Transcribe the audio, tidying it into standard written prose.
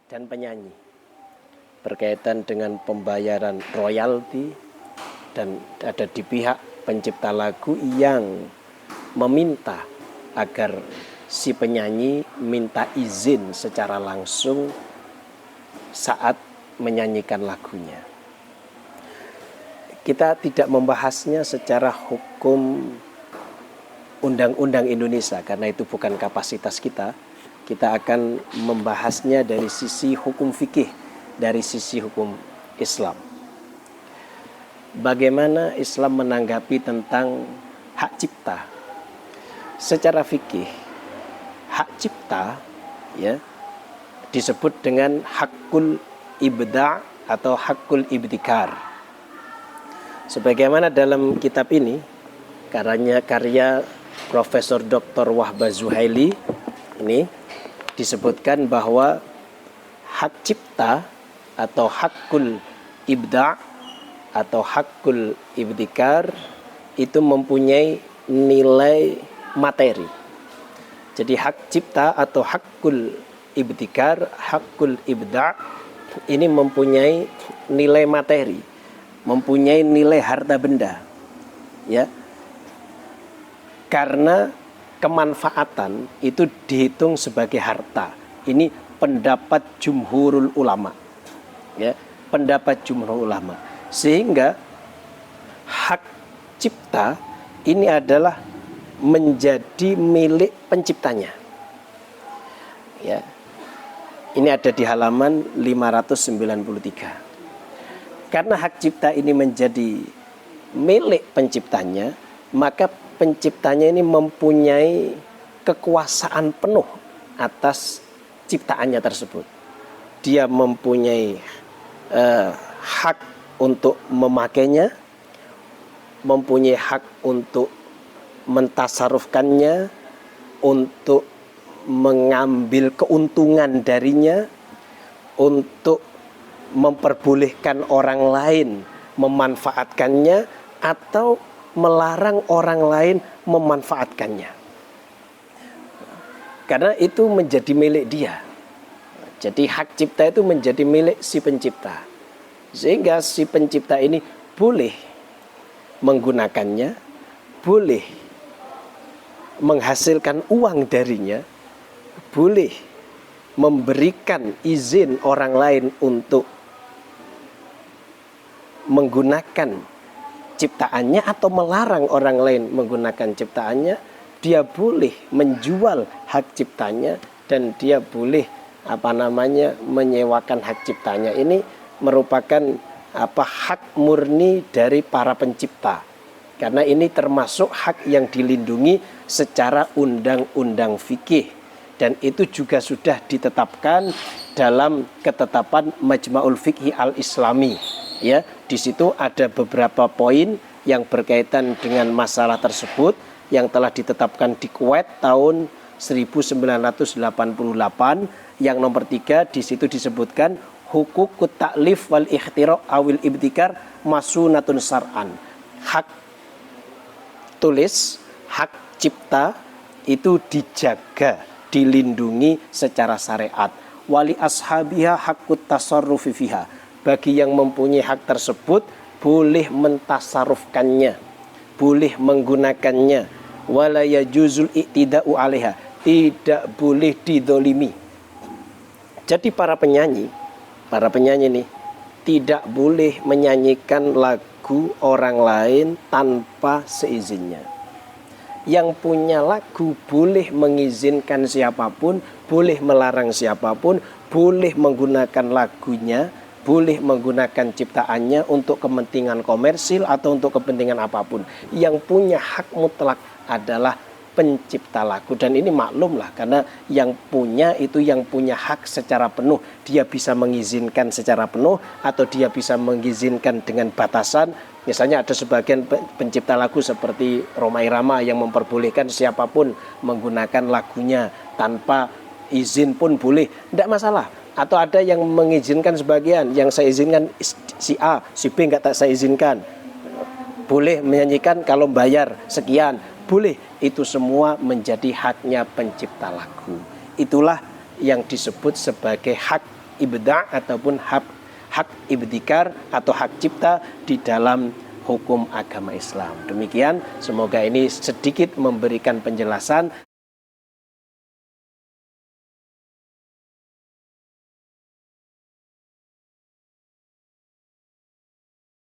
dan penyanyi berkaitan dengan pembayaran royalti, dan ada di pihak pencipta lagu yang meminta agar si penyanyi minta izin secara langsung saat menyanyikan lagunya. Kita tidak membahasnya secara hukum undang-undang Indonesia karena itu bukan kapasitas kita. Kita akan membahasnya dari sisi hukum fikih, dari sisi hukum Islam. Bagaimana Islam menanggapi tentang hak cipta? Secara fikih, hak cipta ya disebut dengan hakul ibda' atau hakul ibtikar. Sebagaimana dalam kitab ini karya Profesor Dr. Wahbah Zuhaili ini disebutkan bahwa hak cipta atau hakul ibda' atau hakul ibtikar itu mempunyai nilai materi. Jadi hak cipta atau hakul ibtikar, hakul ibda' ini mempunyai nilai materi, mempunyai nilai harta benda, ya. Karena kemanfaatan itu dihitung sebagai harta. Ini pendapat jumhurul ulama, ya, pendapat jumhurul ulama. Sehingga hak cipta ini adalah menjadi milik penciptanya, ya. Ini ada di halaman 593. Karena hak cipta ini menjadi milik penciptanya, maka penciptanya ini mempunyai kekuasaan penuh atas ciptaannya tersebut. Dia mempunyai hak untuk memakainya, mempunyai hak untuk mentasarufkannya, untuk mengambil keuntungan darinya, untuk memperbolehkan orang lain memanfaatkannya atau melarang orang lain memanfaatkannya. Karena itu menjadi milik dia. Jadi hak cipta itu menjadi milik si pencipta. Sehingga si pencipta ini boleh menggunakannya, boleh menghasilkan uang darinya, boleh memberikan izin orang lain untuk menggunakan ciptaannya atau melarang orang lain menggunakan ciptaannya. Dia boleh menjual hak ciptanya dan dia boleh menyewakan hak ciptanya. Ini merupakan hak murni dari para pencipta. Karena ini termasuk hak yang dilindungi secara undang-undang fikih, dan itu juga sudah ditetapkan dalam ketetapan Majma'ul Fiqhi Al-Islami. Ya, di situ ada beberapa poin yang berkaitan dengan masalah tersebut yang telah ditetapkan di Kuwait tahun 1988. Yang nomor 3 di situ disebutkan hukukut ta'lif wal ikhtira' awil ibtikar masunatun sar'an. Hak tulis, hak cipta itu dijaga, dilindungi secara syariat. Wali ashabiha hakut tasarrufi fiha. Bagi yang mempunyai hak tersebut boleh mentasarufkannya, boleh menggunakannya. Wala yajuzul i'tida'u 'alaiha, tidak boleh didolimi. Jadi para penyanyi nih tidak boleh menyanyikan lagu orang lain tanpa seizinnya. Yang punya lagu boleh mengizinkan siapapun, boleh melarang siapapun, boleh menggunakan lagunya, boleh menggunakan ciptaannya untuk kepentingan komersil atau untuk kepentingan apapun. Yang punya hak mutlak adalah pencipta lagu, dan ini maklum lah, karena yang punya itu yang punya hak secara penuh. Dia bisa mengizinkan secara penuh atau dia bisa mengizinkan dengan batasan. Misalnya ada sebagian pencipta lagu seperti Rhoma Irama yang memperbolehkan siapapun menggunakan lagunya tanpa izin pun boleh, tidak masalah. Atau ada yang mengizinkan sebagian, yang saya izinkan si A, si B nggak saya izinkan. Boleh menyanyikan kalau bayar sekian, boleh. Itu semua menjadi haknya pencipta lagu. Itulah yang disebut sebagai hak ibda' ataupun hak ibtikar atau hak cipta di dalam hukum agama Islam. Demikian, semoga ini sedikit memberikan penjelasan